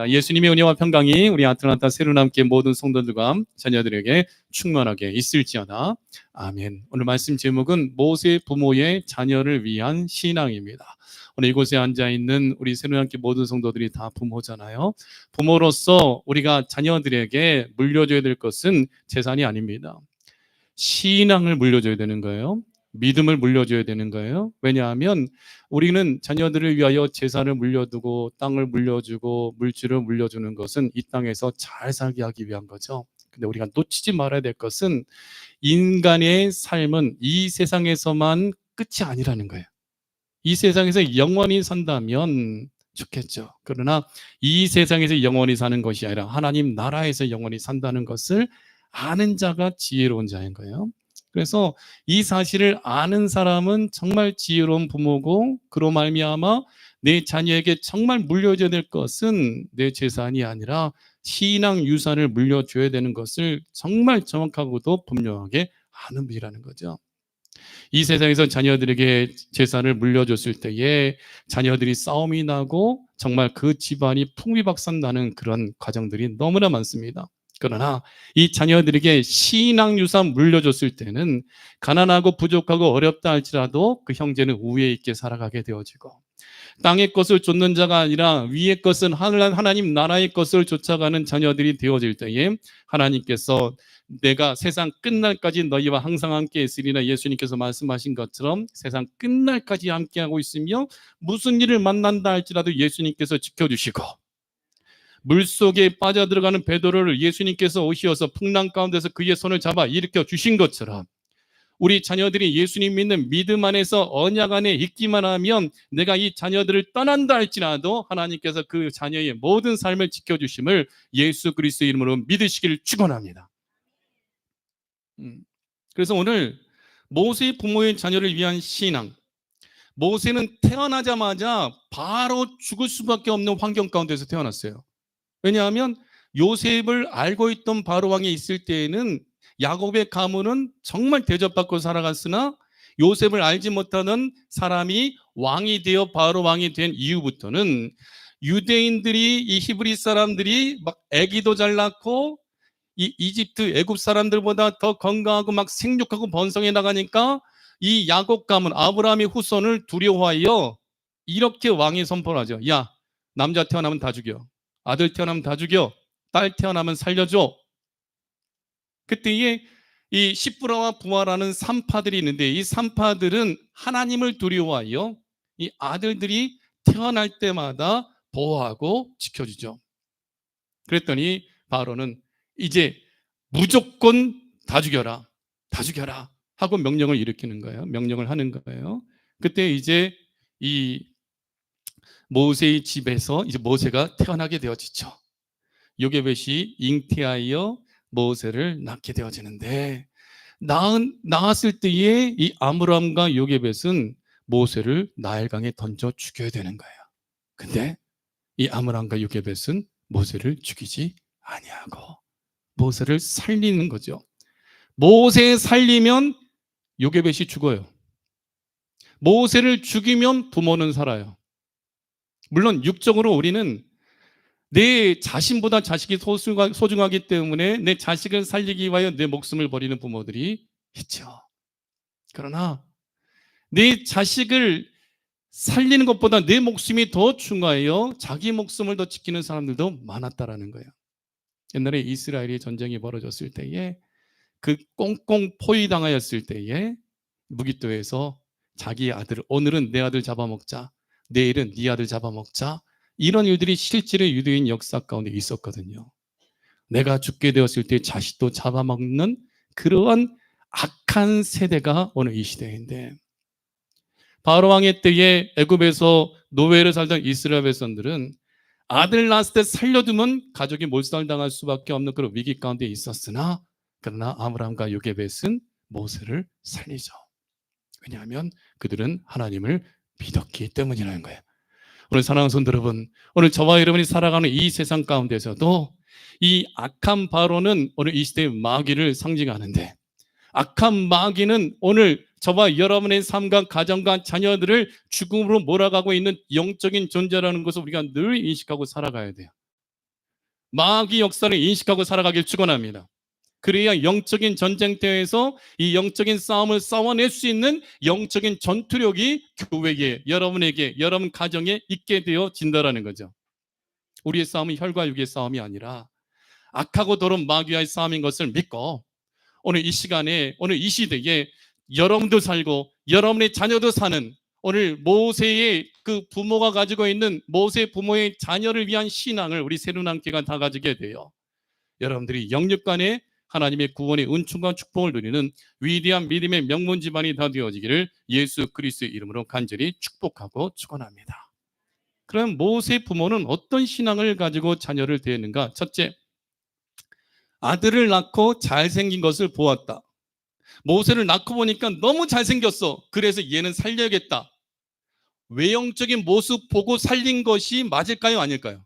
축원합니다. 예수님의 은혜와 평강이 우리 아틀란타 새로남교회 모든 성도들과 자녀들에게 충만하게 있을지어다. 아멘. 오늘 말씀 제목은 모세 부모의 자녀를 위한 신앙입니다. 오늘 이곳에 앉아있는 우리 새로남교회 모든 성도들이 다 부모잖아요. 부모로서 우리가 자녀들에게 물려줘야 될 것은 재산이 아닙니다. 신앙을 물려줘야 되는 거예요. 믿음을 물려줘야 되는 거예요. 왜냐하면 우리는 자녀들을 위하여 재산을 물려두고 땅을 물려주고 물질을 물려주는 것은 이 땅에서 잘 살게 하기 위한 거죠. 근데 우리가 놓치지 말아야 될 것은 인간의 삶은 이 세상에서만 끝이 아니라는 거예요. 이 세상에서 영원히 산다면 좋겠죠. 그러나 이 세상에서 영원히 사는 것이 아니라 하나님 나라에서 영원히 산다는 것을 아는 자가 지혜로운 자인 거예요. 그래서 이 사실을 아는 사람은 정말 지혜로운 부모고, 그로 말미암아 내 자녀에게 정말 물려줘야 될 것은 내 재산이 아니라 신앙 유산을 물려줘야 되는 것을 정말 정확하고도 분명하게 아는 분이라는 거죠. 이 세상에서 자녀들에게 재산을 물려줬을 때에 자녀들이 싸움이 나고 정말 그 집안이 풍비박산 나는 그런 과정들이 너무나 많습니다. 그러나 이 자녀들에게 신앙유산 물려줬을 때는 가난하고 부족하고 어렵다 할지라도 그 형제는 우애 있게 살아가게 되어지고, 땅의 것을 쫓는 자가 아니라 위의 것은 하나님 나라의 것을 쫓아가는 자녀들이 되어질 때에 하나님께서 내가 세상 끝날까지 너희와 항상 함께 있으리라 예수님께서 말씀하신 것처럼 세상 끝날까지 함께하고 있으며, 무슨 일을 만난다 할지라도 예수님께서 지켜주시고, 물속에 빠져들어가는 베드로를 예수님께서 오시어서 풍랑 가운데서 그의 손을 잡아 일으켜 주신 것처럼 우리 자녀들이 예수님 믿는 믿음 안에서 언약 안에 있기만 하면 내가 이 자녀들을 떠난다 할지라도 하나님께서 그 자녀의 모든 삶을 지켜주심을 예수 그리스도의 이름으로 믿으시기를 축원합니다. 그래서 오늘 모세 부모의 자녀를 위한 신앙. 모세는 태어나자마자 바로 죽을 수밖에 없는 환경 가운데서 태어났어요. 왜냐하면 요셉을 알고 있던 바로 왕이 있을 때에는 야곱의 가문은 정말 대접받고 살아갔으나 요셉을 알지 못하는 사람이 왕이 되어 바로 왕이 된 이후부터는 유대인들이, 이 히브리 사람들이 막 아기도 잘 낳고 이 이집트 애굽 사람들보다 더 건강하고 막 생육하고 번성해 나가니까 이 야곱 가문 아브라함의 후손을 두려워하여 이렇게 왕이 선포를 하죠. 야, 남자 태어나면 다 죽여. 아들 태어나면 다 죽여. 딸 태어나면 살려줘. 그때에 이 시브라와 부하라는 산파들이 있는데, 이 산파들은 하나님을 두려워하여 이 아들들이 태어날 때마다 보호하고 지켜주죠. 그랬더니 바로는 이제 무조건 다 죽여라, 다 죽여라 하고 명령을 일으키는 거예요. 명령을 하는 거예요. 그때 이제 이 모세의 집에서 이제 모세가 태어나게 되어지죠. 요게벳이 잉태하여 모세를 낳게 되어지는데, 낳았을 때에 이 아므람과 요게벳은 모세를 나일강에 던져 죽여야 되는 거예요. 근데 이 아므람과 요게벳은 모세를 죽이지 아니하고 모세를 살리는 거죠. 모세 살리면 요게벳이 죽어요. 모세를 죽이면 부모는 살아요. 물론 육적으로 우리는 내 자신보다 자식이 소중하기 때문에 내 자식을 살리기 위하여 내 목숨을 버리는 부모들이 있죠. 그러나 내 자식을 살리는 것보다 내 목숨이 더 중요하여 자기 목숨을 더 지키는 사람들도 많았다라는 거예요. 옛날에 이스라엘이 전쟁이 벌어졌을 때에 그 꽁꽁 포위당하였을 때에 무기토에서 자기 아들, 오늘은 내 아들 잡아먹자, 내일은 네 아들 잡아먹자, 이런 일들이 실제로 유대인 역사 가운데 있었거든요. 내가 죽게 되었을 때 자식도 잡아먹는 그러한 악한 세대가 오늘 이 시대인데, 바로 왕의 때에 애굽에서 노예를 살던 이스라엘 백성들은 아들 낳았을 때 살려두면 가족이 몰살당할 수밖에 없는 그런 위기 가운데 있었으나, 그러나 아므람과 요게벳은 모세를 살리죠. 왜냐하면 그들은 하나님을 믿었기 때문이라는 거예요. 오늘 사랑하는 성도 여러분, 오늘 저와 여러분이 살아가는 이 세상 가운데서도 이 악한 바로는 오늘 이 시대의 마귀를 상징하는데, 악한 마귀는 오늘 저와 여러분의 삶과 가정과 자녀들을 죽음으로 몰아가고 있는 영적인 존재라는 것을 우리가 늘 인식하고 살아가야 돼요. 마귀 역사를 인식하고 살아가길 축원합니다. 그래야 영적인 전쟁터에서 이 영적인 싸움을 싸워낼 수 있는 영적인 전투력이 교회에, 여러분에게, 여러분 가정에 있게 되어진다라는 거죠. 우리의 싸움은 혈과 육의 싸움이 아니라 악하고 더러운 마귀와의 싸움인 것을 믿고, 오늘 이 시간에, 오늘 이 시대에 여러분도 살고 여러분의 자녀도 사는, 오늘 모세의 그 부모가 가지고 있는 모세 부모의 자녀를 위한 신앙을 우리 새누남교회가 다 가지게 돼요. 여러분들이 영육간에 하나님의 구원의 은총과 축복을 누리는 위대한 믿음의 명문 집안이 다 되어지기를 예수 그리스도의 이름으로 간절히 축복하고 축원합니다. 그럼 모세 부모는 어떤 신앙을 가지고 자녀를 대했는가? 첫째, 아들을 낳고 잘생긴 것을 보았다. 모세를 낳고 보니까 너무 잘생겼어. 그래서 얘는 살려야겠다. 외형적인 모습 보고 살린 것이 맞을까요? 아닐까요?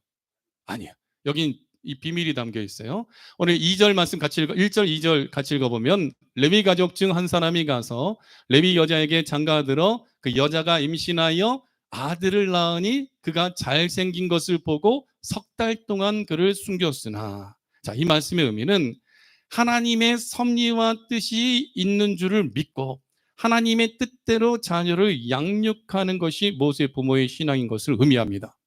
아니에요. 여긴 이 비밀이 담겨 있어요. 오늘 2절 말씀 같이 1절, 2절 같이 읽어보면, 레위 가족 중 한 사람이 가서 레위 여자에게 장가들어 그 여자가 임신하여 아들을 낳으니 그가 잘생긴 것을 보고 석 달 동안 그를 숨겼으나. 자, 이 말씀의 의미는 하나님의 섭리와 뜻이 있는 줄을 믿고 하나님의 뜻대로 자녀를 양육하는 것이 모세 부모의 신앙인 것을 의미합니다.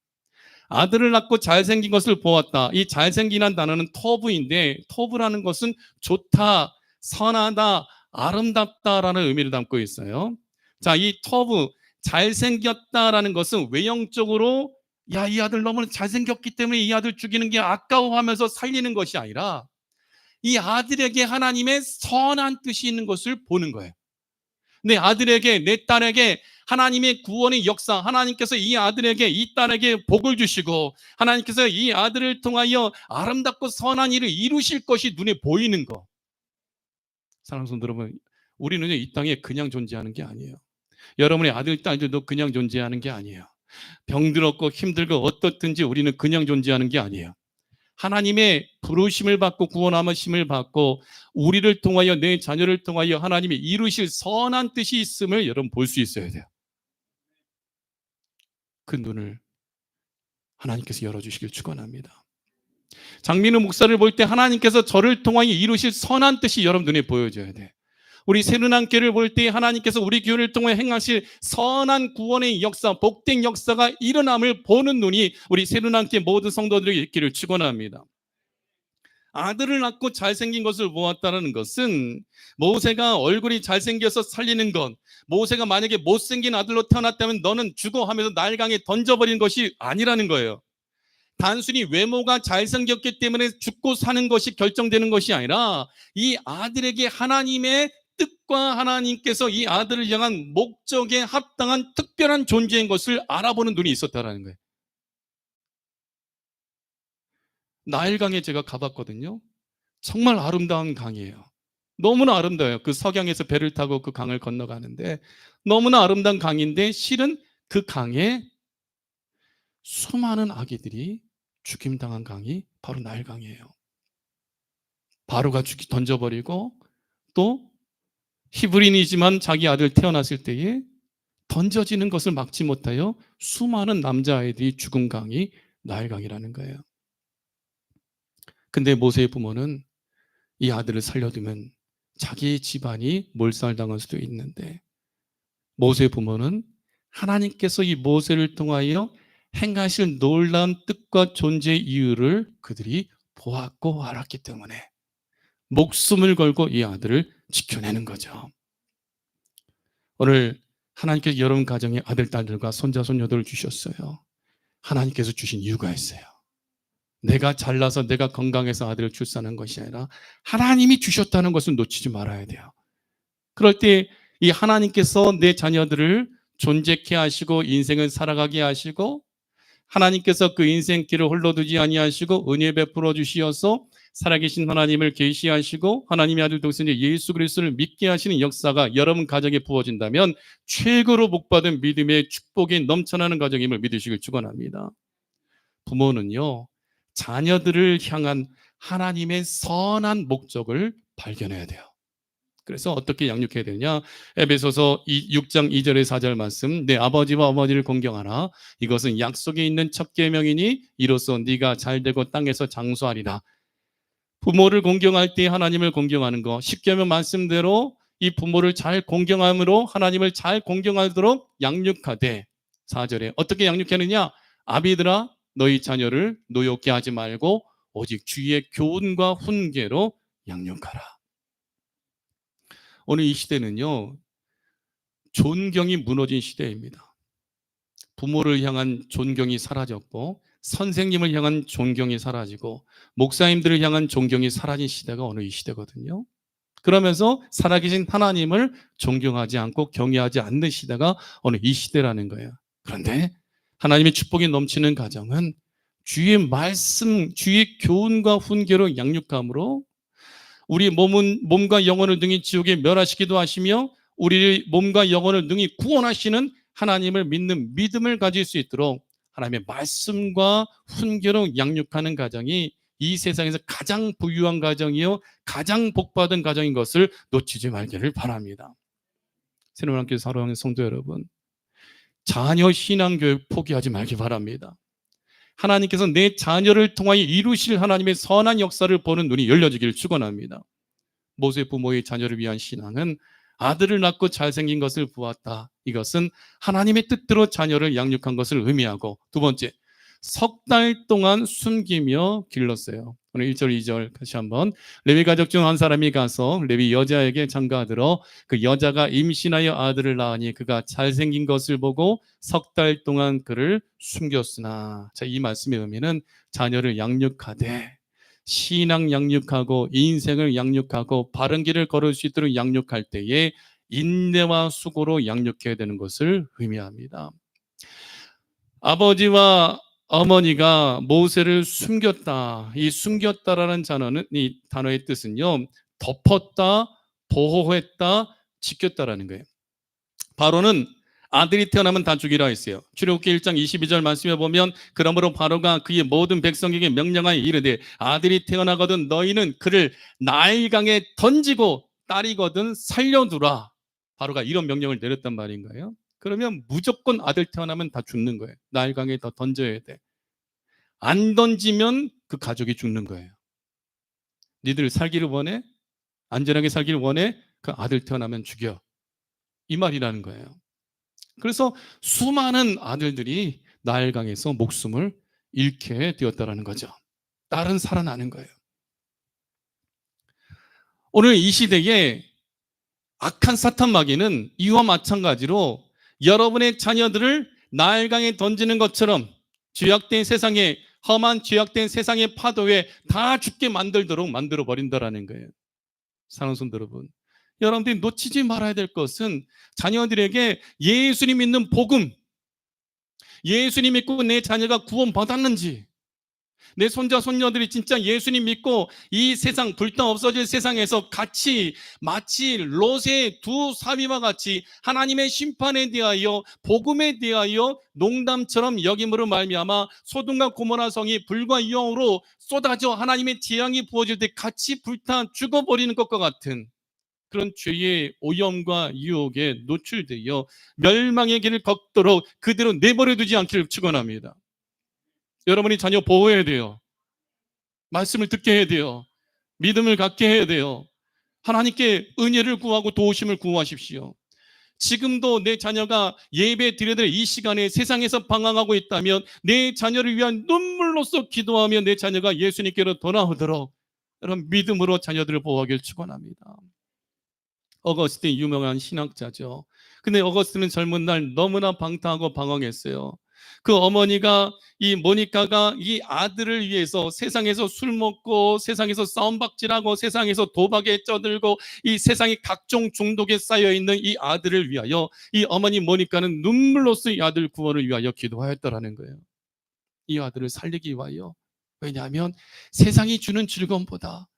아들을 낳고 잘생긴 것을 보았다. 이 잘생긴한 단어는 터부인데, 터부라는 것은 좋다, 선하다, 아름답다라는 의미를 담고 있어요. 자, 이 터부, 잘생겼다라는 것은 외형적으로 야, 이 아들 너무 잘생겼기 때문에 이 아들 죽이는 게 아까워하면서 살리는 것이 아니라 이 아들에게 하나님의 선한 뜻이 있는 것을 보는 거예요. 내 아들에게, 내 딸에게 하나님의 구원의 역사, 하나님께서 이 아들에게, 이 딸에게 복을 주시고 하나님께서 이 아들을 통하여 아름답고 선한 일을 이루실 것이 눈에 보이는 거. 사랑하는 성도 여러분, 우리는 이 땅에 그냥 존재하는 게 아니에요. 여러분의 아들, 딸들도 그냥 존재하는 게 아니에요. 병들었고 힘들고 어떻든지 우리는 그냥 존재하는 게 아니에요. 하나님의 부르심을 받고 구원하심을 받고 우리를 통하여, 내 자녀를 통하여 하나님이 이루실 선한 뜻이 있음을 여러분 볼 수 있어야 돼요. 그 눈을 하나님께서 열어주시길 축원합니다. 장민우 목사를 볼 때 하나님께서 저를 통하여 이루실 선한 뜻이 여러분 눈에 보여져야 돼. 우리 새누남교회를 볼 때 하나님께서 우리 교회를 통해 행하실 선한 구원의 역사, 복된 역사가 일어남을 보는 눈이 우리 새누남교회 모든 성도들에게 있기를 축원합니다. 아들을 낳고 잘생긴 것을 보았다는 것은 모세가 얼굴이 잘생겨서 살리는 것, 모세가 만약에 못생긴 아들로 태어났다면 너는 죽어 하면서 나일강에 던져버린 것이 아니라는 거예요. 단순히 외모가 잘생겼기 때문에 죽고 사는 것이 결정되는 것이 아니라 이 아들에게 하나님의 뜻과 하나님께서 이 아들을 향한 목적에 합당한 특별한 존재인 것을 알아보는 눈이 있었다는 거예요. 나일강에 제가 가봤거든요. 정말 아름다운 강이에요. 너무나 아름다워요. 그 석양에서 배를 타고 그 강을 건너가는데 너무나 아름다운 강인데 실은 그 강에 수많은 아기들이 죽임당한 강이 바로 나일강이에요. 바로가 던져버리고 또 히브리인이지만 자기 아들 태어났을 때에 던져지는 것을 막지 못하여 수많은 남자아이들이 죽은 강이 나일강이라는 거예요. 근데 모세의 부모는 이 아들을 살려두면 자기 집안이 몰살당할 수도 있는데, 모세의 부모는 하나님께서 이 모세를 통하여 행하실 놀라운 뜻과 존재의 이유를 그들이 보았고 알았기 때문에 목숨을 걸고 이 아들을 지켜내는 거죠. 오늘 하나님께서 여러분 가정에 아들, 딸들과 손자, 손녀들을 주셨어요. 하나님께서 주신 이유가 있어요. 내가 잘나서 내가 건강해서 아들을 출산한 것이 아니라 하나님이 주셨다는 것을 놓치지 말아야 돼요. 그럴 때 이 하나님께서 내 자녀들을 존재케 하시고 인생을 살아가게 하시고 하나님께서 그 인생길을 홀로 두지 아니하시고 은혜 베풀어 주시어서 살아계신 하나님을 계시하시고 하나님의 아들 독생자 예수 그리스도를 믿게 하시는 역사가 여러분 가정에 부어진다면 최고로 복받은 믿음의 축복이 넘쳐나는 가정임을 믿으시길 축원합니다. 부모는요, 자녀들을 향한 하나님의 선한 목적을 발견해야 돼요. 그래서 어떻게 양육해야 되냐? 에베소서 6장 2절에 4절 말씀. 내 아버지와 어머니를 공경하라. 이것은 약속에 있는 첫 계명이니 이로써 네가 잘되고 땅에서 장수하리라. 부모를 공경할 때 하나님을 공경하는 거. 십계명 말씀대로 이 부모를 잘 공경함으로 하나님을 잘 공경하도록 양육하되 4절에 어떻게 양육하느냐? 아비들아 너희 자녀를 노엽게 하지 말고 오직 주의 교훈과 훈계로 양육하라. 오늘 이 시대는요, 존경이 무너진 시대입니다. 부모를 향한 존경이 사라졌고 선생님을 향한 존경이 사라지고 목사님들을 향한 존경이 사라진 시대가 오늘 이 시대거든요. 그러면서 살아계신 하나님을 존경하지 않고 경외하지 않는 시대가 오늘 이 시대라는 거예요. 그런데 하나님의 축복이 넘치는 가정은 주의 말씀, 주의 교훈과 훈계로 양육함으로 우리 몸과 영혼을 능히 지옥에 멸하시기도 하시며 우리 몸과 영혼을 능히 구원하시는 하나님을 믿는 믿음을 가질 수 있도록 하나님의 말씀과 훈계로 양육하는 가정이 이 세상에서 가장 부유한 가정이요 가장 복받은 가정인 것을 놓치지 말기를 바랍니다. 새로운 학교 사랑하는 성도 여러분, 자녀 신앙교육 포기하지 말기 바랍니다. 하나님께서 내 자녀를 통하여 이루실 하나님의 선한 역사를 보는 눈이 열려지기를 축원합니다. 모세 부모의 자녀를 위한 신앙은 아들을 낳고 잘생긴 것을 보았다. 이것은 하나님의 뜻대로 자녀를 양육한 것을 의미하고, 두 번째, 석 달 동안 숨기며 길렀어요. 오늘 1절 2절 다시 한번. 레위 가족 중 한 사람이 가서 레위 여자에게 장가들어 그 여자가 임신하여 아들을 낳으니 그가 잘생긴 것을 보고 석 달 동안 그를 숨겼으나. 자, 이 말씀의 의미는 자녀를 양육하되 신앙 양육하고 인생을 양육하고 바른 길을 걸을 수 있도록 양육할 때에 인내와 수고로 양육해야 되는 것을 의미합니다. 아버지와 어머니가 모세를 숨겼다. 이 숨겼다라는 이 단어의 뜻은요, 덮었다, 보호했다, 지켰다라는 거예요. 바로는 아들이 태어나면 다 죽이라 했어요. 출애굽기 1장 22절 말씀에 보면 그러므로 바로가 그의 모든 백성에게 명령하여 이르되 아들이 태어나거든 너희는 그를 나일강에 던지고 딸이거든 살려두라. 바로가 이런 명령을 내렸단 말인가요? 그러면 무조건 아들 태어나면 다 죽는 거예요. 나일강에 더 던져야 돼. 안 던지면 그 가족이 죽는 거예요. 니들 살기를 원해? 안전하게 살기를 원해? 그 아들 태어나면 죽여. 이 말이라는 거예요. 그래서 수많은 아들들이 나일강에서 목숨을 잃게 되었다는 거죠. 딸은 살아나는 거예요. 오늘 이 시대에 악한 사탄 마귀는 이와 마찬가지로 여러분의 자녀들을 나일강에 던지는 것처럼 죄악된 세상에, 험한 죄악된 세상의 파도에 다 죽게 만들도록 만들어버린다는 거예요. 사랑하는 성도 여러분, 여러분들이 놓치지 말아야 될 것은 자녀들에게 예수님 믿는 복음, 예수님 믿고 내 자녀가 구원받았는지, 내 손자 손녀들이 진짜 예수님 믿고 이 세상 불타 없어질 세상에서 같이 마치 롯의 두 사위와 같이 하나님의 심판에 대하여 복음에 대하여 농담처럼 여김으로 말미암아 소돔과 고모라 성이 불과 영으로 쏟아져 하나님의 재앙이 부어질 때 같이 불타 죽어버리는 것과 같은 그런 죄의 오염과 유혹에 노출되어 멸망의 길을 걷도록 그대로 내버려 두지 않기를 축원합니다. 여러분이 자녀 보호해야 돼요. 말씀을 듣게 해야 돼요. 믿음을 갖게 해야 돼요. 하나님께 은혜를 구하고 도우심을 구하십시오. 지금도 내 자녀가 예배 드려야 될 이 시간에 세상에서 방황하고 있다면 내 자녀를 위한 눈물로써 기도하며 내 자녀가 예수님께로 돌아오도록 여러분 믿음으로 자녀들을 보호하기를 축원합니다. 어거스틴 유명한 신학자죠. 근데 어거스틴은 젊은 날 너무나 방탕하고 방황했어요. 그 어머니가 이 모니카가 이 아들을 위해서 세상에서 술 먹고 세상에서 싸움박질하고 세상에서 도박에 쩌들고 이 세상에 각종 중독에 쌓여있는 이 아들을 위하여 이 어머니 모니카는 눈물로써 이 아들 구원을 위하여 기도하였다라는 거예요. 이 아들을 살리기 위하여. 왜냐하면 세상이 주는 즐거움보다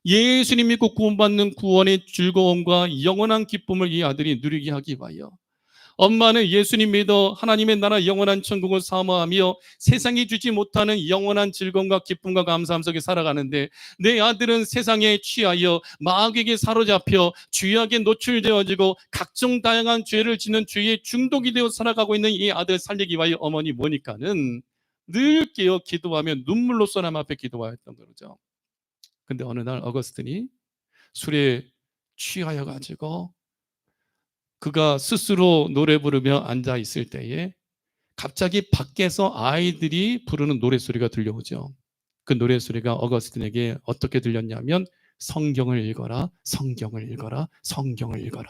예수님 믿고 구원받는 구원의 즐거움과 영원한 기쁨을 이 아들이 누리게 하기 위하여 엄마는 예수님 믿어 하나님의 나라 영원한 천국을 사모하며 세상이 주지 못하는 영원한 즐거움과 기쁨과 감사함 속에 살아가는데, 내 아들은 세상에 취하여 마귀에게 사로잡혀 죄악에 노출되어지고 각종 다양한 죄를 짓는 죄에 중독이 되어 살아가고 있는 이 아들 살리기 위하여 어머니 모니카는 늘 깨어 기도하며 눈물로 하나님 앞에 기도하였던 거죠. 근데 어느 날 어거스틴이 술에 취하여 가지고 그가 스스로 노래 부르며 앉아 있을 때에 갑자기 밖에서 아이들이 부르는 노랫소리가 들려오죠. 그 노랫소리가 어거스틴에게 어떻게 들렸냐면, 성경을 읽어라, 성경을 읽어라, 성경을 읽어라.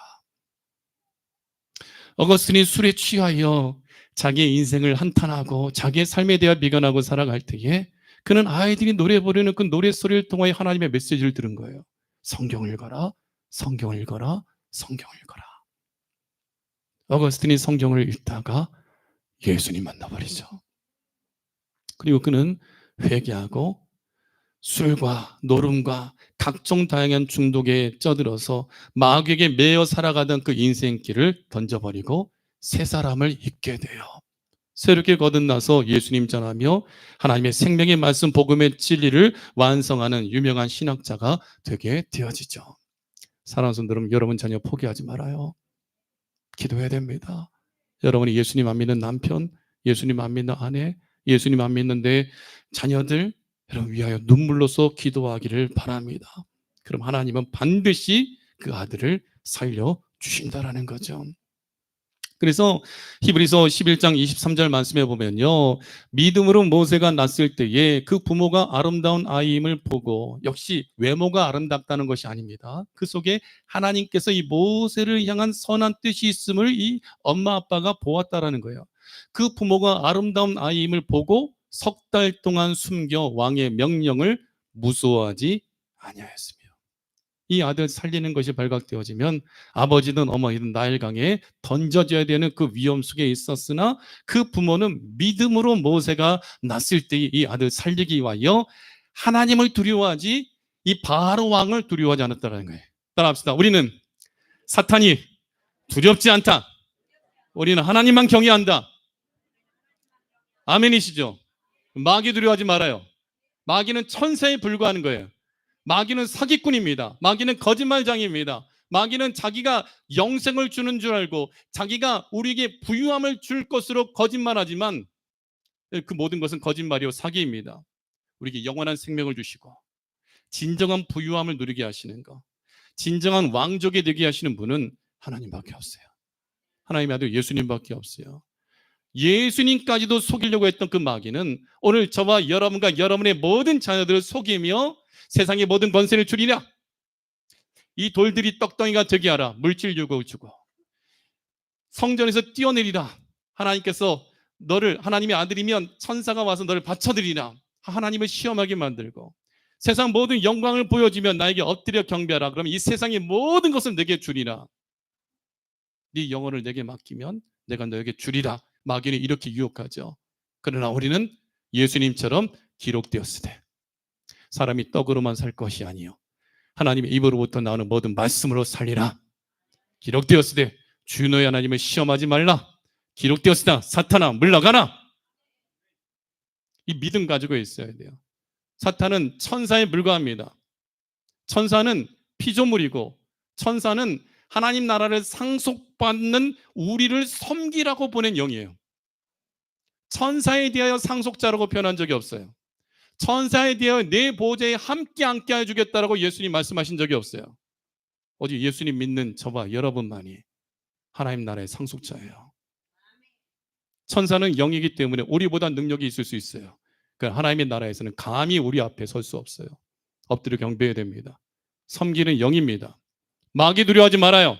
어거스틴이 술에 취하여 자기의 인생을 한탄하고 자기의 삶에 대해 비관하고 살아갈 때에 그는 아이들이 노래 부르는 그 노랫소리를 통하여 하나님의 메시지를 들은 거예요. 성경을 읽어라, 성경을 읽어라, 성경을 읽어라. 어거스틴이 성경을 읽다가 예수님 만나버리죠. 그리고 그는 회개하고 술과 노름과 각종 다양한 중독에 쩌들어서 마귀에게 매여 살아가던 그 인생길을 던져버리고 새 사람을 잊게 돼요. 새롭게 거듭나서 예수님 전하며 하나님의 생명의 말씀 복음의 진리를 완성하는 유명한 신학자가 되게 되어지죠. 사랑하는 성도 여러분, 여러분 자녀 포기하지 말아요. 기도해야 됩니다. 여러분이 예수님 안 믿는 남편, 예수님 안 믿는 아내, 예수님 안 믿는 내 자녀들, 여러분 위하여 눈물로써 기도하기를 바랍니다. 그럼 하나님은 반드시 그 아들을 살려주신다라는 거죠. 그래서 히브리서 11장 23절 말씀에 보면요, 믿음으로 모세가 낳았을 때에 그 부모가 아름다운 아이임을 보고, 역시 외모가 아름답다는 것이 아닙니다. 그 속에 하나님께서 이 모세를 향한 선한 뜻이 있음을 이 엄마 아빠가 보았다라는 거예요. 그 부모가 아름다운 아이임을 보고 석 달 동안 숨겨 왕의 명령을 무서워하지 아니하였으며, 이 아들 살리는 것이 발각되어지면 아버지든 어머니든 나일강에 던져져야 되는 그 위험 속에 있었으나, 그 부모는 믿음으로 모세가 낳았을 때 이 아들 살리기 위하여 하나님을 두려워하지 이 바로 왕을 두려워하지 않았다는 거예요. 따라합시다. 우리는 사탄이 두렵지 않다. 우리는 하나님만 경외한다. 아멘이시죠? 마귀 두려워하지 말아요. 마귀는 천사에 불과하는 거예요. 마귀는 사기꾼입니다. 마귀는 거짓말장입니다. 마귀는 자기가 영생을 주는 줄 알고 자기가 우리에게 부유함을 줄 것으로 거짓말하지만 그 모든 것은 거짓말이요 사기입니다. 우리에게 영원한 생명을 주시고 진정한 부유함을 누리게 하시는 것, 진정한 왕족이 되게 하시는 분은 하나님밖에 없어요. 하나님의 아들 예수님밖에 없어요. 예수님까지도 속이려고 했던 그 마귀는 오늘 저와 여러분과 여러분의 모든 자녀들을 속이며 세상의 모든 권세를 줄이냐, 이 돌들이 떡덩이가 되게 하라, 물질 유혹을 주고 성전에서 뛰어내리라, 하나님께서 너를, 하나님의 아들이면 천사가 와서 너를 바쳐드리라, 하나님을 시험하게 만들고 세상 모든 영광을 보여주면 나에게 엎드려 경배하라, 그러면 이 세상의 모든 것을 내게 주리라, 네 영혼을 내게 맡기면 내가 너에게 주리라. 마귀는 이렇게 유혹하죠. 그러나 우리는 예수님처럼 기록되었으되 사람이 떡으로만 살 것이 아니요 하나님의 입으로부터 나오는 모든 말씀으로 살리라. 기록되었으되 주 너의 하나님을 시험하지 말라. 기록되었으나 사탄아 물러가라. 이 믿음 가지고 있어야 돼요. 사탄은 천사에 불과합니다. 천사는 피조물이고 천사는 하나님 나라를 상속받는 우리를 섬기라고 보낸 영이에요. 천사에 대하여 상속자라고 표현한 적이 없어요. 천사에 대하여 내 보좌에 함께 앉게 해주겠다라고 예수님 말씀하신 적이 없어요. 오직 예수님 믿는 저와 여러분만이 하나님 나라의 상속자예요. 천사는 영이기 때문에 우리보다 능력이 있을 수 있어요. 그러니까 하나님의 나라에서는 감히 우리 앞에 설 수 없어요. 엎드려 경배해야 됩니다. 섬기는 영입니다. 마귀 두려워하지 말아요.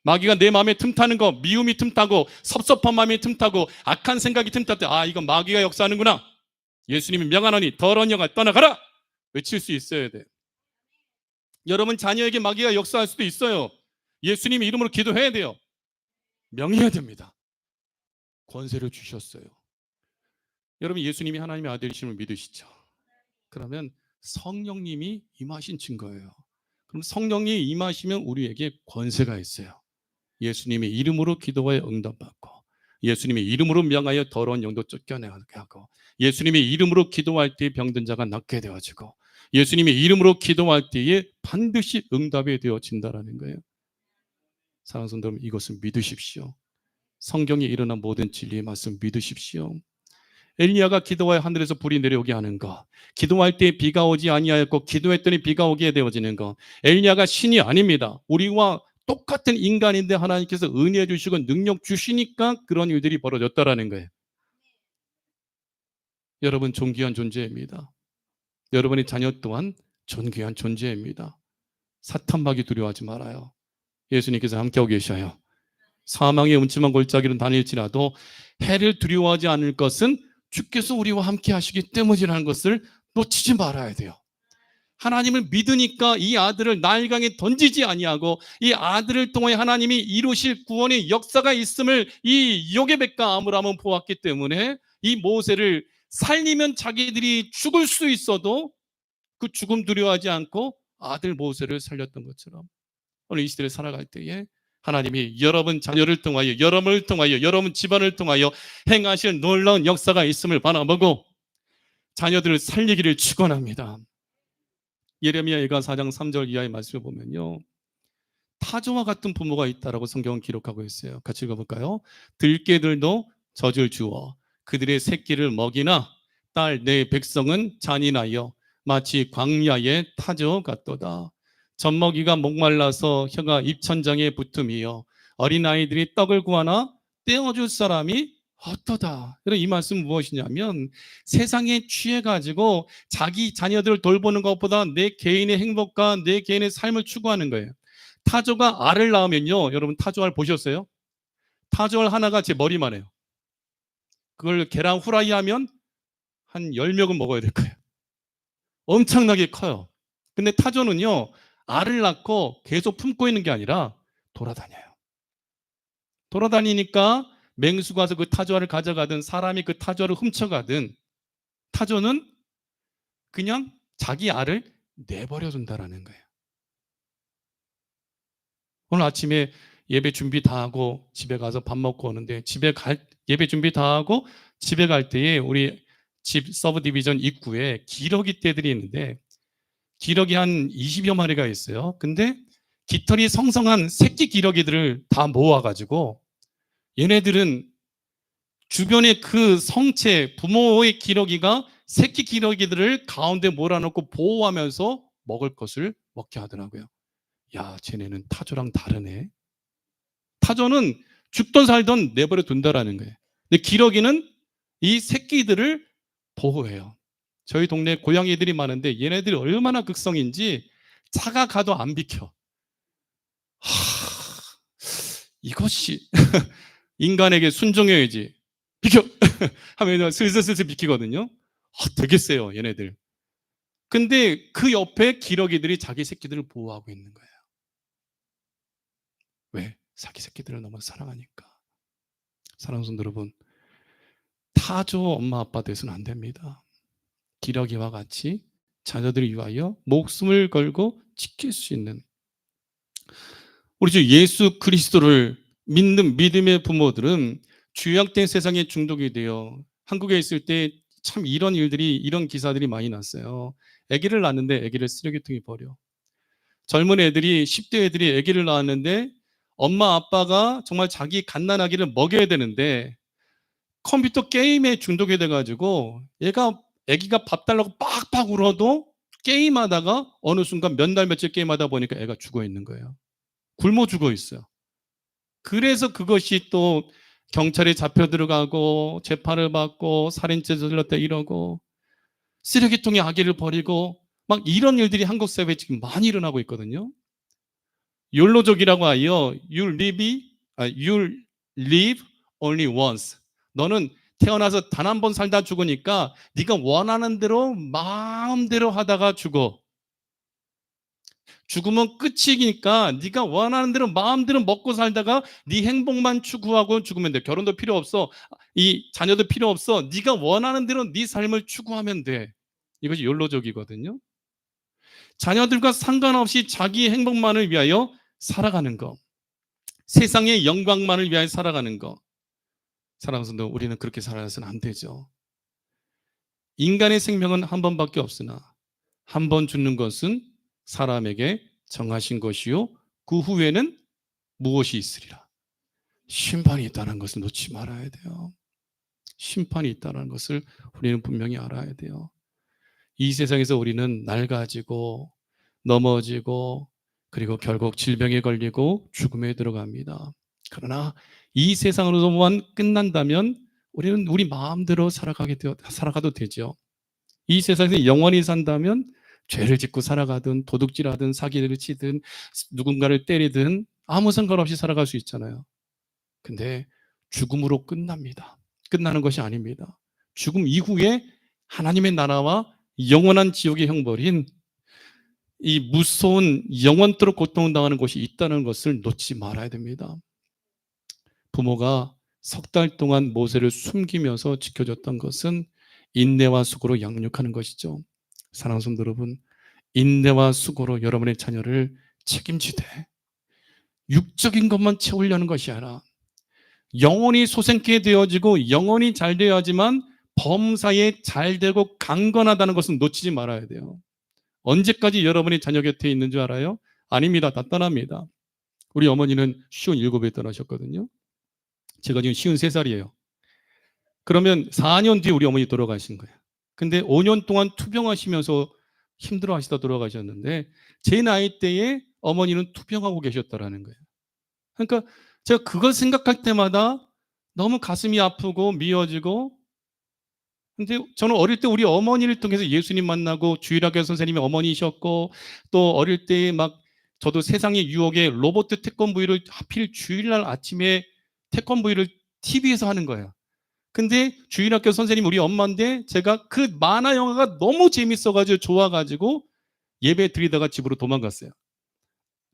마귀가 내 마음에 틈타는 거, 미움이 틈타고 섭섭한 마음이 틈타고 악한 생각이 틈탈 때, 아, 이건 마귀가 역사하는구나, 예수님이 명하노니 더러운 영아 떠나가라 외칠 수 있어야 돼요. 여러분 자녀에게 마귀가 역사할 수도 있어요. 예수님의 이름으로 기도해야 돼요. 명해야 됩니다. 권세를 주셨어요. 여러분 예수님이 하나님의 아들이심을 믿으시죠? 그러면 성령님이 임하신 증거예요. 그럼 성령이 임하시면 우리에게 권세가 있어요. 예수님의 이름으로 기도하여 응답받고, 예수님의 이름으로 명하여 더러운 영도 쫓겨내게 하고, 예수님의 이름으로 기도할 때 병든 자가 낫게 되어지고, 예수님의 이름으로 기도할 때에 반드시 응답이 되어진다라는 거예요. 사랑하는 성도 여러분, 이것을 믿으십시오. 성경에 일어난 모든 진리의 말씀 믿으십시오. 엘리야가 기도하여 하늘에서 불이 내려오게 하는 것, 기도할 때 비가 오지 아니하였고 기도했더니 비가 오게 되어지는 것, 엘리야가 신이 아닙니다. 우리와 똑같은 인간인데 하나님께서 은혜 주시고 능력 주시니까 그런 일들이 벌어졌다라는 거예요. 여러분 존귀한 존재입니다. 여러분의 자녀 또한 존귀한 존재입니다. 사탄마귀 두려워하지 말아요. 예수님께서 함께하고 계셔요. 사망의 음침한 골짜기를 다닐지라도 해를 두려워하지 않을 것은 주께서 우리와 함께 하시기 때문이라는 것을 놓치지 말아야 돼요. 하나님을 믿으니까 이 아들을 나일강에 던지지 아니하고 이 아들을 통해 하나님이 이루실 구원의 역사가 있음을 이 요게벳과 아므람은 보았기 때문에 이 모세를 살리면 자기들이 죽을 수 있어도 그 죽음 두려워하지 않고 아들 모세를 살렸던 것처럼 오늘 이 시대를 살아갈 때에 하나님이 여러분 자녀를 통하여, 여러분을 통하여, 여러분 집안을 통하여 행하실 놀라운 역사가 있음을 바라보고 자녀들을 살리기를 축원합니다. 예레미야 4장 3절 이하의 말씀을 보면요, 타조와 같은 부모가 있다라고 성경은 기록하고 있어요. 같이 읽어볼까요? 들깨들도 젖을 주어 그들의 새끼를 먹이나 딸 내 백성은 잔인하여 마치 광야의 타조 같도다. 젖먹이가 목말라서 혀가 입천장에 붙음이여 어린아이들이 떡을 구하나 떼어줄 사람이 어떠다. 이 말씀은 무엇이냐면 세상에 취해가지고 자기 자녀들을 돌보는 것보다 내 개인의 행복과 내 개인의 삶을 추구하는 거예요. 타조가 알을 낳으면요, 여러분 타조알 보셨어요? 타조알 하나가 제 머리만 해요. 그걸 계란 후라이 하면 한 10명은 먹어야 될 거예요. 엄청나게 커요. 근데 타조는요, 알을 낳고 계속 품고 있는 게 아니라 돌아다녀요. 돌아다니니까 맹수가 와서 그 타조알을 가져가든 사람이 그 타조알을 훔쳐가든 타조는 그냥 자기 알을 내버려 둔다라는 거예요. 오늘 아침에 예배 준비 다 하고 집에 가서 밥 먹고 오는데 예배 준비 다 하고 집에 갈 때에 우리 집 서브 디비전 입구에 기러기 떼들이 있는데 기러기 한 20여 마리가 있어요. 근데 깃털이 성성한 새끼 기러기들을 다 모아가지고 얘네들은 주변에 그 성체 부모의 기러기가 새끼 기러기들을 가운데 몰아넣고 보호하면서 먹을 것을 먹게 하더라고요. 야, 쟤네는 타조랑 다르네. 타조는 죽던 살던 내버려 둔다라는 거예요. 근데 기러기는 이 새끼들을 보호해요. 저희 동네에 고양이들이 많은데 얘네들이 얼마나 극성인지 차가 가도 안 비켜. 이것이 인간에게 순종해야지. 비켜! 하면 슬슬 비키거든요. 되게 세요, 얘네들. 근데 그 옆에 기러기들이 자기 새끼들을 보호하고 있는 거예요. 왜? 자기 새끼들을 너무 사랑하니까. 사랑하는 성도 여러분, 타조 엄마 아빠 돼서는 안 됩니다. 기러기와 같이 자녀들을 위하여 목숨을 걸고 지킬 수 있는 우리 주 예수 그리스도를 믿는 믿음의 부모들은 죄악된 세상에 중독이 되어 한국에 있을 때 참 이런 기사들이 많이 났어요. 아기를 낳았는데 아기를 쓰레기통에 버려. 젊은 애들이 10대 애들이 아기를 낳았는데 엄마 아빠가 정말 자기 갓난아기를 먹여야 되는데 컴퓨터 게임에 중독이 돼가지고 아기가 밥 달라고 빡빡 울어도 게임하다가 어느 순간 몇 달 며칠 게임하다 보니까 애가 죽어 있는 거예요. 굶어 죽어 있어요. 그래서 그것이 또 경찰에 잡혀 들어가고 재판을 받고 살인죄 저질렀다 이러고 쓰레기통에 아기를 버리고 막 이런 일들이 한국 사회에 지금 많이 일어나고 있거든요. 욜로족이라고 하여 you live only once. 너는 태어나서 단 한 번 살다 죽으니까 네가 원하는 대로 마음대로 하다가 죽어. 죽으면 끝이니까 네가 원하는 대로 마음대로 먹고 살다가 네 행복만 추구하고 죽으면 돼. 결혼도 필요 없어. 이 자녀도 필요 없어. 네가 원하는 대로 네 삶을 추구하면 돼. 이것이 욜로족이거든요. 자녀들과 상관없이 자기 행복만을 위하여 살아가는 것. 세상의 영광만을 위하여 살아가는 것. 사랑하는 성도, 우리는 그렇게 살아서는 안 되죠. 인간의 생명은 한 번밖에 없으나 한 번 죽는 것은 사람에게 정하신 것이요 그 후에는 무엇이 있으리라. 심판이 있다는 것을 놓지 말아야 돼요. 심판이 있다는 것을 우리는 분명히 알아야 돼요. 이 세상에서 우리는 낡아지고 넘어지고 그리고 결국 질병에 걸리고 죽음에 들어갑니다. 그러나 이 세상으로만 끝난다면 우리는 우리 마음대로 살아가도 되죠. 이 세상에서 영원히 산다면 죄를 짓고 살아가든 도둑질하든 사기를 치든 누군가를 때리든 아무 상관없이 살아갈 수 있잖아요. 근데 죽음으로 끝납니다. 끝나는 것이 아닙니다. 죽음 이후에 하나님의 나라와 영원한 지옥의 형벌인 이 무서운 영원토록 고통을 당하는 곳이 있다는 것을 놓지 말아야 됩니다. 부모가 석 달 동안 모세를 숨기면서 지켜줬던 것은 인내와 수고로 양육하는 것이죠. 사랑하는 성도 여러분, 인내와 수고로 여러분의 자녀를 책임지되 육적인 것만 채우려는 것이 아니라 영혼이 소생케 되어지고 영혼이 잘 되어야지만 범사에 잘 되고 강건하다는 것은 놓치지 말아야 돼요. 언제까지 여러분이 자녀 곁에 있는 줄 알아요? 아닙니다. 다 떠납니다. 우리 어머니는 57에 떠나셨거든요. 제가 지금 53살이에요. 그러면 4년 뒤에 우리 어머니 돌아가신 거예요. 근데 5년 동안 투병하시면서 힘들어 하시다 돌아가셨는데 제 나이 때에 어머니는 투병하고 계셨다라는 거예요. 그러니까 제가 그걸 생각할 때마다 너무 가슴이 아프고 미워지고, 근데 저는 어릴 때 우리 어머니를 통해서 예수님 만나고 주일학교 선생님이 어머니셨고 또 어릴 때 막 저도 세상의 유혹에 로봇 태권브이를 하필 주일날 아침에 태권브이를 TV에서 하는 거예요. 근데 주일학교 선생님 우리 엄마인데 제가 그 만화 영화가 너무 재밌어가지고 좋아가지고 예배 드리다가 집으로 도망갔어요.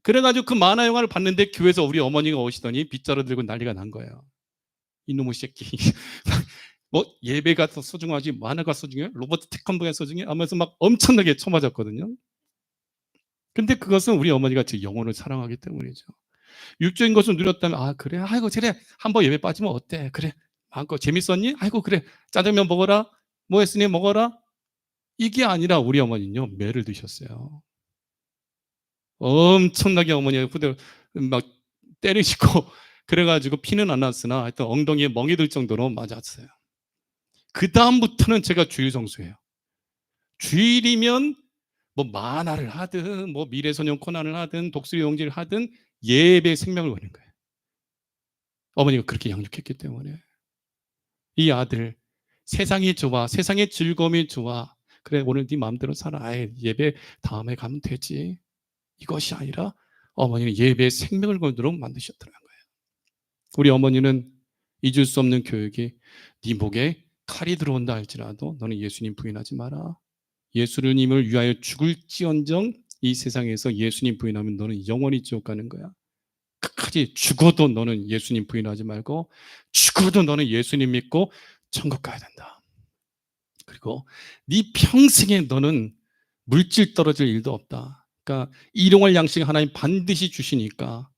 그래가지고 그 만화 영화를 봤는데 교회에서 우리 어머니가 오시더니 빗자루 들고 난리가 난 거예요. 이놈의 새끼. 뭐 예배가 더 소중하지 만화가 소중해요? 로버트 태권브이가 소중해? 하면서 막 엄청나게 쳐맞았거든요. 근데 그것은 우리 어머니가 제 영혼을 사랑하기 때문이죠. 육적인 것을 누렸다면 아 그래? 아이고 그래 한번 예배 빠지면 어때? 그래 마음껏 재밌었니? 아이고 그래 짜장면 먹어라 뭐 했으니 먹어라. 이게 아니라 우리 어머니는요 매를 드셨어요. 엄청나게 어머니가 후대 막 때리시고 그래가지고 피는 안 났으나 하여튼 엉덩이에 멍이 들 정도로 맞았어요. 그 다음부터는 제가 주일 성수해요. 주일이면 뭐 만화를 하든 뭐 미래소년 코난을 하든 독수리 용지를 하든 예배 생명을 거는 거예요. 어머니가 그렇게 양육했기 때문에. 이 아들 세상이 좋아, 세상의 즐거움이 좋아. 그래 오늘 네 마음대로 살아. 아예 예배 다음에 가면 되지. 이것이 아니라 어머니는 예배에 생명을 걸도록 만드셨더라는 거예요. 우리 어머니는 잊을 수 없는 교육이 네 목에 칼이 들어온다 할지라도 너는 예수님 부인하지 마라. 예수님을 위하여 죽을지언정 이 세상에서 예수님 부인하면 너는 영원히 지옥 가는 거야. 끝까지 죽어도 너는 예수님 부인하지 말고 죽어도 너는 예수님 믿고 천국 가야 된다. 그리고 네 평생에 너는 물질 떨어질 일도 없다. 그러니까 일용할 양식 하나님 반드시 주시니까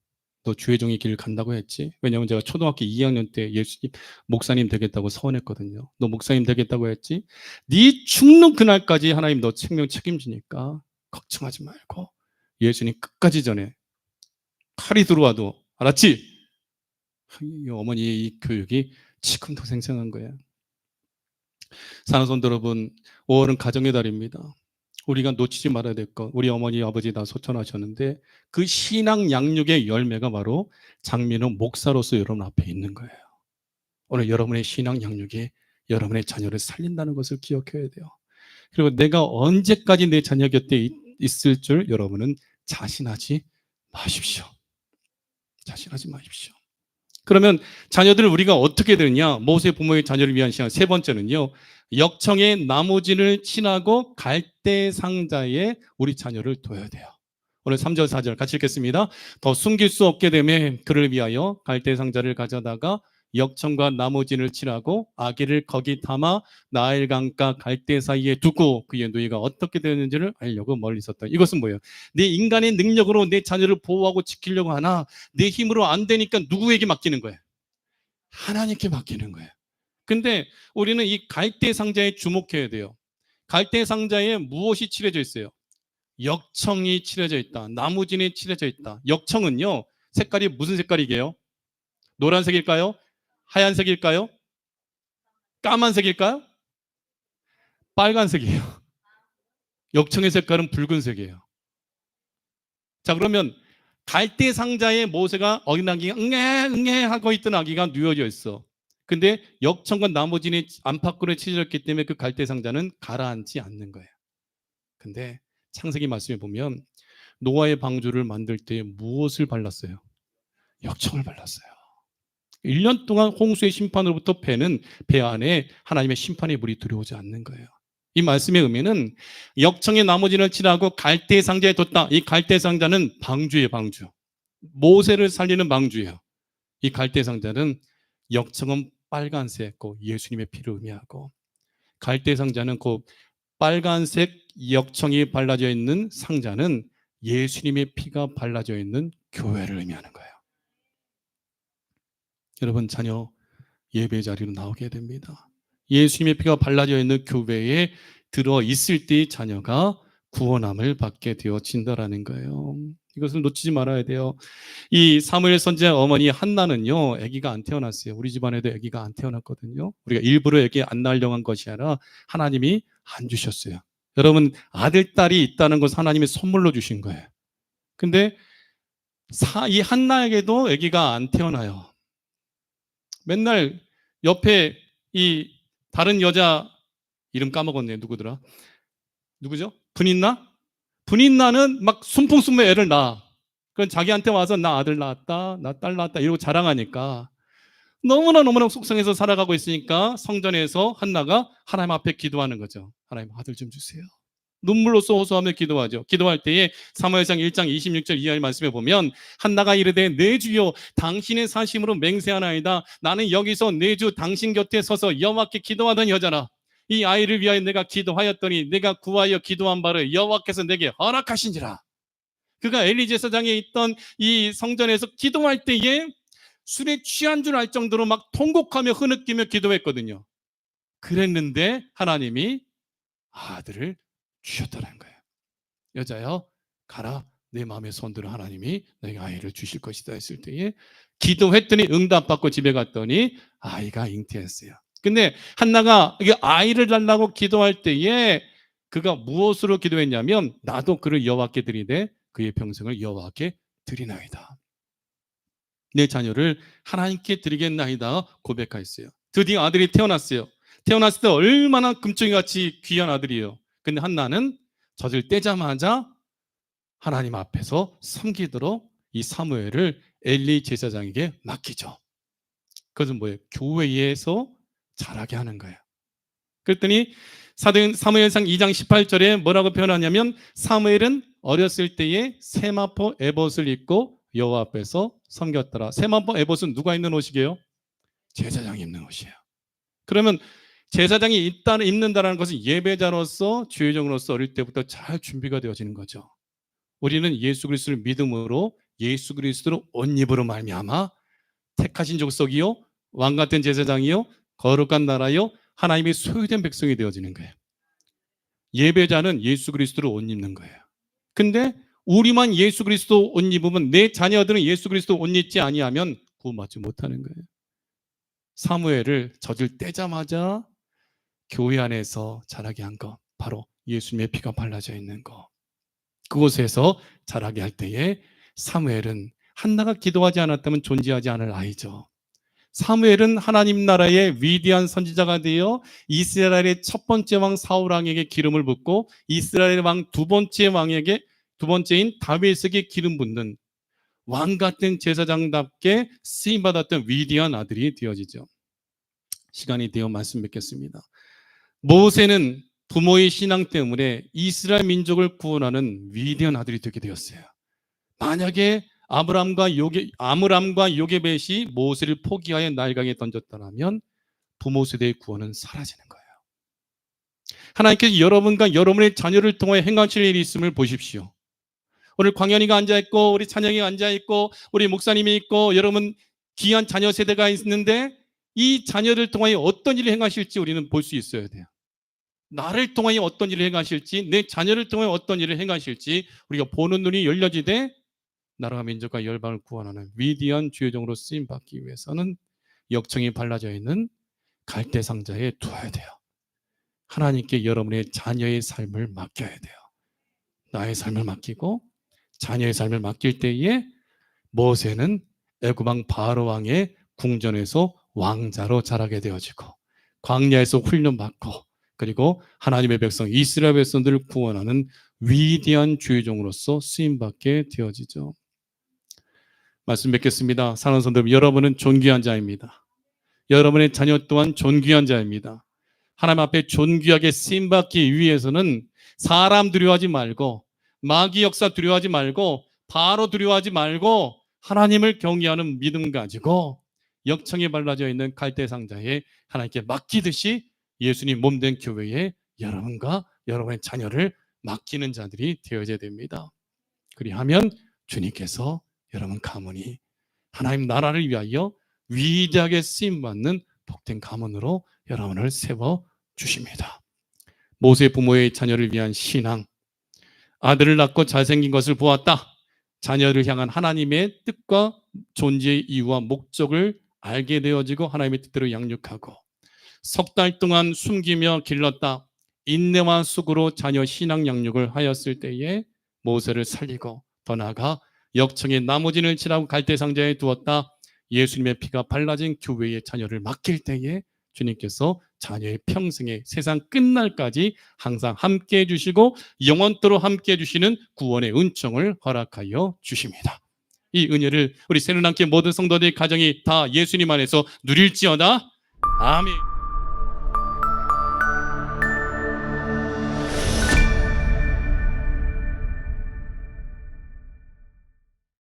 너 주의종의 길을 간다고 했지. 왜냐하면 제가 초등학교 2학년 때 예수님 목사님 되겠다고 서원했거든요. 너 목사님 되겠다고 했지. 네 죽는 그날까지 하나님 너 생명 책임지니까 걱정하지 말고 예수님 끝까지 전해. 칼이 들어와도 알았지? 이 어머니의 이 교육이 지금도 생생한 거예요. 사랑하는 성도 여러분, 5월은 가정의 달입니다. 우리가 놓치지 말아야 될 것, 우리 어머니 아버지 다 소천하셨는데 그 신앙 양육의 열매가 바로 장민호 목사로서 여러분 앞에 있는 거예요. 오늘 여러분의 신앙 양육이 여러분의 자녀를 살린다는 것을 기억해야 돼요. 그리고 내가 언제까지 내 자녀 곁에 있을 줄 여러분은 자신하지 마십시오. 자신하지 마십시오. 그러면 자녀들을 우리가 어떻게 되느냐? 모세 부모의 자녀를 위한 시간 세 번째는요. 역청의 나무진을 친하고 갈대 상자에 우리 자녀를 둬야 돼요. 오늘 3절 4절 같이 읽겠습니다. 더 숨길 수 없게 되면 그를 위하여 갈대 상자를 가져다가 역청과 나머지를 칠하고 아기를 거기 담아 나일강과 갈대 사이에 두고 그의 누이가 어떻게 되었는지를 알려고 멀리 있었다. 이것은 뭐예요? 내 인간의 능력으로 내 자녀를 보호하고 지키려고 하나 내 힘으로 안 되니까 누구에게 맡기는 거예요? 하나님께 맡기는 거예요. 근데 우리는 이 갈대 상자에 주목해야 돼요. 갈대 상자에 무엇이 칠해져 있어요? 역청이 칠해져 있다. 나무진이 칠해져 있다. 역청은요, 색깔이 무슨 색깔이게요? 노란색일까요? 하얀색일까요? 까만색일까요? 빨간색이에요. 역청의 색깔은 붉은색이에요. 자, 그러면 갈대 상자에 모세가 어린 아기가 응애 응애 하고 있던 아기가 누워져 있어. 근데 역청과 나무진이 안팎으로 칠해졌기 때문에 그 갈대 상자는 가라앉지 않는 거예요. 근데 창세기 말씀에 보면 노아의 방주를 만들 때 무엇을 발랐어요? 역청을 발랐어요. 1년 동안 홍수의 심판으로부터 배 안에 하나님의 심판의 물이 들어오지 않는 거예요. 이 말씀의 의미는 역청의 나무진을 칠하고 갈대 상자에 뒀다. 이 갈대 상자는 방주예요, 방주. 모세를 살리는 방주예요. 이 갈대 상자는 역청은 빨간색고 예수님의 피를 의미하고 갈대 상자는 그 빨간색 역청이 발라져 있는 상자는 예수님의 피가 발라져 있는 교회를 의미하는 거예요. 여러분 자녀 예배 자리로 나오게 됩니다. 예수님의 피가 발라져 있는 교회에 들어 있을 때 자녀가 구원함을 받게 되어진다라는 거예요. 이것을 놓치지 말아야 돼요. 이 사무엘 선지자 어머니 한나는요, 아기가 안 태어났어요. 우리 집안에도 아기가 안 태어났거든요. 우리가 일부러 아기 안 낳으려고 한 것이 아니라 하나님이 안 주셨어요. 여러분 아들, 딸이 있다는 것은 하나님이 선물로 주신 거예요. 근데 이 한나에게도 아기가 안 태어나요. 맨날 옆에 이 다른 여자 이름 까먹었네요. 누구더라? 누구죠? 분인나? 분인나는 막 순풍순매 애를 낳아. 그건 자기한테 와서 나 아들 낳았다, 나 딸 낳았다 이러고 자랑하니까 너무나 속상해서 살아가고 있으니까 성전에서 한나가 하나님 앞에 기도하는 거죠. 하나님 아들 좀 주세요. 눈물로써 호소하며 기도하죠. 기도할 때에 사무엘상 1장 26절 이하의 말씀에 보면 한나가 이르되 내 주여 당신의 사심으로 맹세하나이다. 나는 여기서 내 주 당신 곁에 서서 여호와께 기도하던 여자라. 이 아이를 위하여 내가 기도하였더니 내가 구하여 기도한 바를 여호와께서 내게 허락하신지라. 그가 엘리 제사장에 있던 이 성전에서 기도할 때에 술에 취한 줄 알 정도로 막 통곡하며 흐느끼며 기도했거든요. 그랬는데 하나님이 아들을 주셨다는 거예요. 여자여 가라, 내 마음의 손들어 하나님이 너에게 아이를 주실 것이다 했을 때에 기도했더니 응답받고 집에 갔더니 아이가 잉태했어요. 근데 한나가 아이를 달라고 기도할 때에 그가 무엇으로 기도했냐면 나도 그를 여호와께 드리되 그의 평생을 여호와께 드리나이다. 내 자녀를 하나님께 드리겠나이다 고백하였어요. 드디어 아들이 태어났어요. 태어났을 때 얼마나 금쪽이같이 귀한 아들이에요. 근데 한나는 젖을 떼자마자 하나님 앞에서 섬기도록 이 사무엘을 엘리 제사장에게 맡기죠. 그것은 뭐예요? 교회에서 자라게 하는 거예요. 그랬더니 사무엘상 2장 18절에 뭐라고 표현하냐면 사무엘은 어렸을 때에 세마포 에봇을 입고 여호와 앞에서 섬겼더라. 세마포 에봇은 누가 입는 옷이게요? 제사장이 입는 옷이에요. 그러면 제사장이 입는다는 것은 예배자로서 주의종으로서 어릴 때부터 잘 준비가 되어지는 거죠. 우리는 예수 그리스도를 믿음으로 예수 그리스도로 옷 입으로 말미암아 택하신 족속이요 왕 같은 제사장이요 거룩한 나라요 하나님의 소유된 백성이 되어지는 거예요. 예배자는 예수 그리스도로 옷 입는 거예요. 근데 우리만 예수 그리스도 옷 입으면 내 자녀들은 예수 그리스도 옷 입지 아니하면 구원받지 못하는 거예요. 사무엘을 젖을 떼자마자 교회 안에서 자라게 한 것, 바로 예수님의 피가 발라져 있는 것. 그곳에서 자라게 할 때에 사무엘은 한나가 기도하지 않았다면 존재하지 않을 아이죠. 사무엘은 하나님 나라의 위대한 선지자가 되어 이스라엘의 첫 번째 왕 사울 왕에게 기름을 붓고 이스라엘 왕 두 번째인 다윗에게 기름 붓는 왕 같은 제사장답게 쓰임받았던 위대한 아들이 되어지죠. 시간이 되어 말씀 뵙겠습니다. 모세는 부모의 신앙 때문에 이스라엘 민족을 구원하는 위대한 아들이 되게 되었어요. 만약에 아므람과 요게벳이 모세를 포기하여 나일강에 던졌더라면 부모 세대의 구원은 사라지는 거예요. 하나님께서 여러분과 여러분의 자녀를 통해 행하실 일이 있음을 보십시오. 오늘 광현이가 앉아있고 우리 찬영이가 앉아있고 우리 목사님이 있고 여러분 귀한 자녀 세대가 있는데 이 자녀를 통하여 어떤 일을 행하실지 우리는 볼 수 있어야 돼요. 나를 통하여 어떤 일을 행하실지, 내 자녀를 통하여 어떤 일을 행하실지 우리가 보는 눈이 열려지되 나라와 민족과 열방을 구원하는 위대한 주요종으로 쓰임받기 위해서는 역청이 발라져 있는 갈대 상자에 두어야 돼요. 하나님께 여러분의 자녀의 삶을 맡겨야 돼요. 나의 삶을 맡기고 자녀의 삶을 맡길 때에 모세는 애굽왕 바로 왕의 궁전에서 왕자로 자라게 되어지고 광야에서 훈련받고 그리고 하나님의 백성 이스라엘 백성들을 구원하는 위대한 주의종으로서 쓰임받게 되어지죠. 말씀 뵙겠습니다. 사랑하는 성도 여러분, 여러분은 존귀한 자입니다. 여러분의 자녀 또한 존귀한 자입니다. 하나님 앞에 존귀하게 쓰임받기 위해서는 사람 두려워하지 말고 마귀 역사 두려워하지 말고 바로 두려워하지 말고 하나님을 경외하는 믿음 가지고 역청에 발라져 있는 갈대 상자에 하나님께 맡기듯이 예수님 몸된 교회에 여러분과 여러분의 자녀를 맡기는 자들이 되어야 됩니다. 그리하면 주님께서 여러분 가문이 하나님 나라를 위하여 위대하게 쓰임받는 복된 가문으로 여러분을 세워주십니다. 모세 부모의 자녀를 위한 신앙, 아들을 낳고 잘생긴 것을 보았다. 자녀를 향한 하나님의 뜻과 존재의 이유와 목적을 알게 되어지고 하나님의 뜻대로 양육하고 석 달 동안 숨기며 길렀다. 인내와 수고로 자녀 신앙 양육을 하였을 때에 모세를 살리고 더 나아가 역청의 나무진을 칠하고 갈대 상자에 두었다. 예수님의 피가 발라진 교회의 자녀를 맡길 때에 주님께서 자녀의 평생에 세상 끝날까지 항상 함께해 주시고 영원토록 함께해 주시는 구원의 은총을 허락하여 주십니다. 이 은혜를 우리 새누리당교회 모든 성도들의 가정이 다 예수님 안에서 누릴지어다. 아멘.